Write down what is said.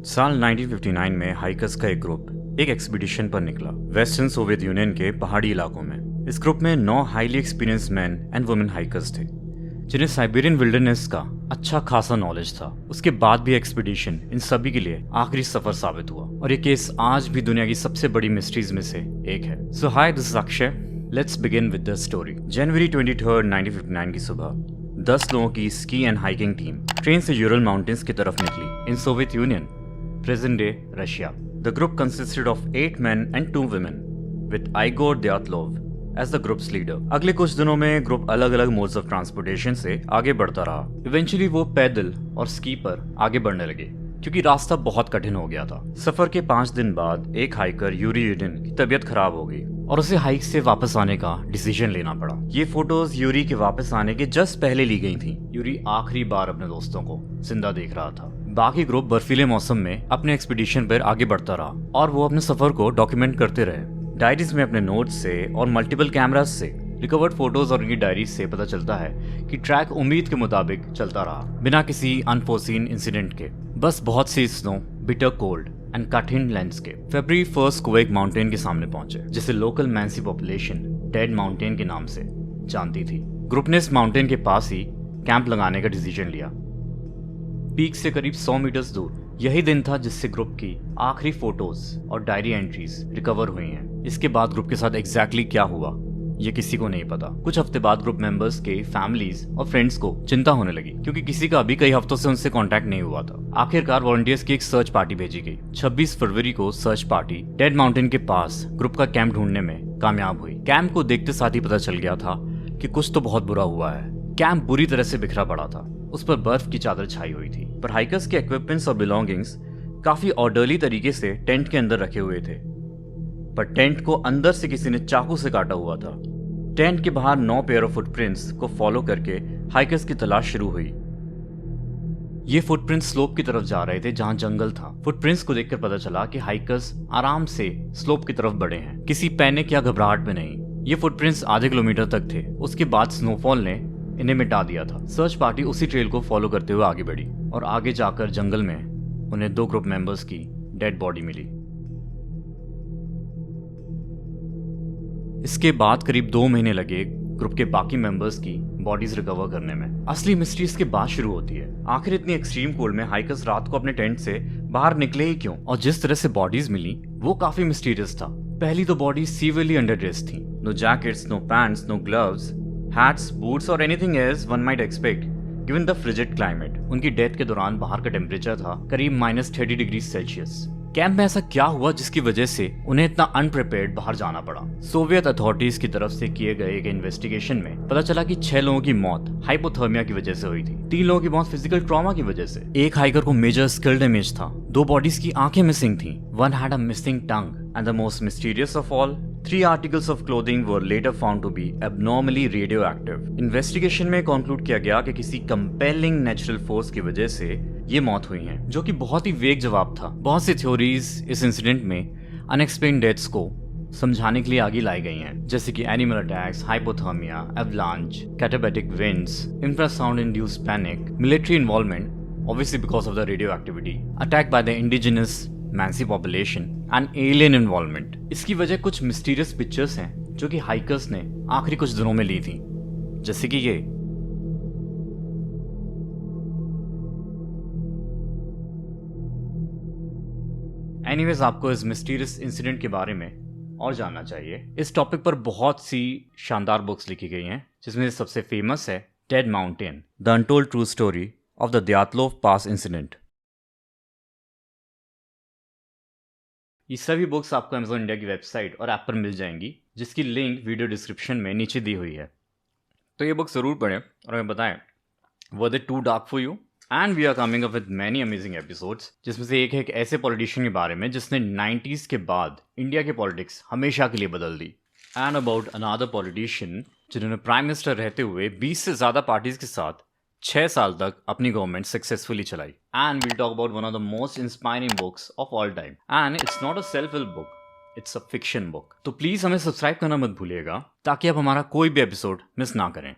साल 1959 में हाइकर्स का एक ग्रुप एक एक्सपीडिशन पर निकला वेस्टर्न सोवियत यूनियन के पहाड़ी इलाकों में। इस ग्रुप में 9 highly experienced man and women hikers थे जिन्हें साइबेरियन विल्डरनेस का अच्छा खासा नॉलेज था। उसके बाद भी एक्सपीडिशन इन सभी के लिए आखिरी सफर साबित हुआ और ये केस आज भी दुनिया की सबसे बड़ी मिस्ट्रीज में से एक है। So hi, this is Akshay. Let's begin with the story. जनवरी 23, 1959 की सुबह 10 लोगों की ski and hiking team train से यूरल माउंटेन्स की तरफ निकली in Soviet Union, present day Russia. The group consisted of 8 men and 2 women, with Igor Dyatlov as the group's leader. अगले कुछ दिनों में ग्रुप अलग अलग मोड्स ऑफ ट्रांसपोर्टेशन से आगे बढ़ता रहा। इवेंचुअली वो पैदल और स्की पर आगे बढ़ने लगे क्योंकि रास्ता बहुत कठिन हो गया था। सफर के 5 दिन बाद एक हाइकर यूरी यूडिन की तबीयत खराब हो गई और उसे हाइक से वापस आने का डिसीजन लेना पड़ा। ये फोटोज यूरी के वापस आने के जस्ट पहले ली गई थी। यूरी आखिरी बार अपने दोस्तों को जिंदा देख रहा था। बाकी ग्रुप बर्फीले मौसम में अपने एक्सपीडिशन पर आगे बढ़ता रहा और वो अपने सफर को डॉक्यूमेंट करते रहे। डायरीज में अपने नोट्स से और मल्टीपल कैमरास से रिकवर्ड फोटोज और उनकी डायरीज से पता चलता है कि ट्रैक उम्मीद के मुताबिक चलता रहा बिना किसी अनफोर्सीन इंसिडेंट के। बस बहुत सी स्नो, बिटर कोल्ड एंड कठिन लैंडस्केप। फरवरी 1 को एक माउंटेन के सामने पहुंचे जिसे लोकल मैंसी पॉपुलेशन डेड माउंटेन के नाम से जानती थी। ग्रुप ने इस माउंटेन के पास ही कैंप लगाने का डिसीजन लिया। पीक से करीब 100 मीटर्स दूर यही दिन था जिससे ग्रुप की आखिरी फोटोज और डायरी एंट्रीज रिकवर हुई हैं। इसके बाद ग्रुप के साथ एग्जैक्टली क्या हुआ ये किसी को नहीं पता। कुछ हफ्ते बाद ग्रुप मेंबर्स के फैमिलीज और फ्रेंड्स को चिंता होने लगी क्योंकि किसी का अभी कई हफ्तों से उनसे कांटेक्ट नहीं हुआ था। आखिरकार वॉलंटियर्स की एक सर्च पार्टी भेजी गई। 26 फरवरी को सर्च पार्टी डेड माउंटेन के पास ग्रुप का कैंप ढूंढने में कामयाब हुई। कैंप को देखते साथ ही पता चल गया था कि कुछ तो बहुत बुरा हुआ है। कैंप बुरी तरह से बिखरा पड़ा था, उस पर बर्फ की चादर छाई हुई थी, पर हाइकर्स के इक्विपमेंट्स और बिलोंगिंग्स काफी ऑर्डरली तरीके से टेंट के अंदर रखे हुए थे, पर टेंट को अंदर से किसी ने चाकू से काटा हुआ था। टेंट के बाहर 9 पेयर ऑफ फुटप्रिंट्स को फॉलो करके हाइकर्स की तलाश शुरू हुई। ये फुटप्रिंट्स स्लोप की तरफ जा रहे थे जहां जंगल था। फुटप्रिंट्स को देखकर पता चला कि हाइकर्स आराम से स्लोप की तरफ बढ़े हैं, किसी पैनिक या घबराहट में नहीं। ये फुटप्रिंट्स आधे किलोमीटर तक थे। उसके बाद स्नोफॉल ने इन्हें मिटा दिया था। सर्च पार्टी उसी ट्रेल को फॉलो करते हुए आगे बढ़ी और आगे जाकर जंगल में उन्हें 2 ग्रुप मेंबर्स की डेड बॉडी मिली। इसके बाद करीब 2 महीने लगे ग्रुप के बाकी मेंबर्स की बॉडीज रिकवर करने में। असली मिस्ट्री इसके बाद शुरू होती है। आखिर इतनी एक्सट्रीम कोल्ड में हाइकर्स रात को अपने टेंट से बाहर निकले ही क्यों, और जिस तरह से बॉडीज मिली वो काफी मिस्टीरियस था। पहली तो बॉडी सीवियरली अंडरड्रेस्ड थी। No jackets, no pants, no gloves, hats, boots or anything else one might expect given the frigid climate. उनकी डेथ के दौरान बाहर का टेम्परेचर था करीब -30 डिग्री सेल्सियस। कैंप में ऐसा क्या हुआ जिसकी वजह से उन्हें इतना अनप्रिपेयर्ड बाहर जाना पड़ा? सोवियत अथॉरिटीज की तरफ से किए गए एक इन्वेस्टिगेशन में पता चला कि 6 लोगों की मौत हाइपोथर्मिया की वजह से हुई थी, 3 लोगों की मौत फिजिकल ट्रॉमा की वजह से, एक हाइकर को मेजर स्किल डैमेज था, 2 बॉडीज की आंखें मिसिंग थी, 1 had a missing tongue, and the most mysterious of all, 3 articles of clothing were later found to be abnormally radioactive. Investigation में कंक्लूड किया गया कि किसी कंपेलिंग नेचुरल फोर्स की वजह से ये मौत हुई है, जो कि बहुत ही वेग जवाब था। बहुत सी थ्योरीज इस इंसिडेंट में अनएक्सप्लेन्ड डेथ्स को समझाने के लिए आगे लाई गई हैं, जैसे कि animal attacks, hypothermia, avalanche, katabatic winds, infrasound induced panic, military involvement obviously because of the radioactivity, attack by the indigenous Mansi population and alien involvement. इसकी वजह कुछ मिस्टीरियस पिक्चर्स हैं जो कि हाइकर्स ने आखिरी कुछ दिनों में ली थी, जैसे कि ये। एनीवेज, आपको इस मिस्टीरियस इंसिडेंट के बारे में और जानना चाहिए। इस टॉपिक पर बहुत सी शानदार बुक्स लिखी गई हैं, जिसमें से सबसे फेमस है dead mountain, the untold true story of the Dyatlov Pass incident. ये सभी बुक्स आपको Amazon इंडिया की वेबसाइट और ऐप पर मिल जाएंगी, जिसकी लिंक वीडियो डिस्क्रिप्शन में नीचे दी हुई है। तो ये बुक जरूर पढ़ें और हमें बताएं, was it too dark for you? And we are coming up with many amazing episodes, जिसमें से एक ऐसे पॉलिटिशियन के बारे में जिसने 90s के बाद इंडिया के पॉलिटिक्स हमेशा के लिए बदल दी। एंड अबाउट अनदर पॉलिटिशियन जिन्होंने प्राइम मिनिस्टर रहते हुए 20 से ज्यादा पार्टीज के साथ 6 साल तक अपनी गवर्नमेंट सक्सेसफुली चलाई। And we'll talk about one of the most inspiring books of all time, and it's not a self help book, it's a fiction book. तो प्लीज हमें सब्सक्राइब करना मत भूलिएगा ताकि आप हमारा कोई भी एपिसोड मिस ना करें।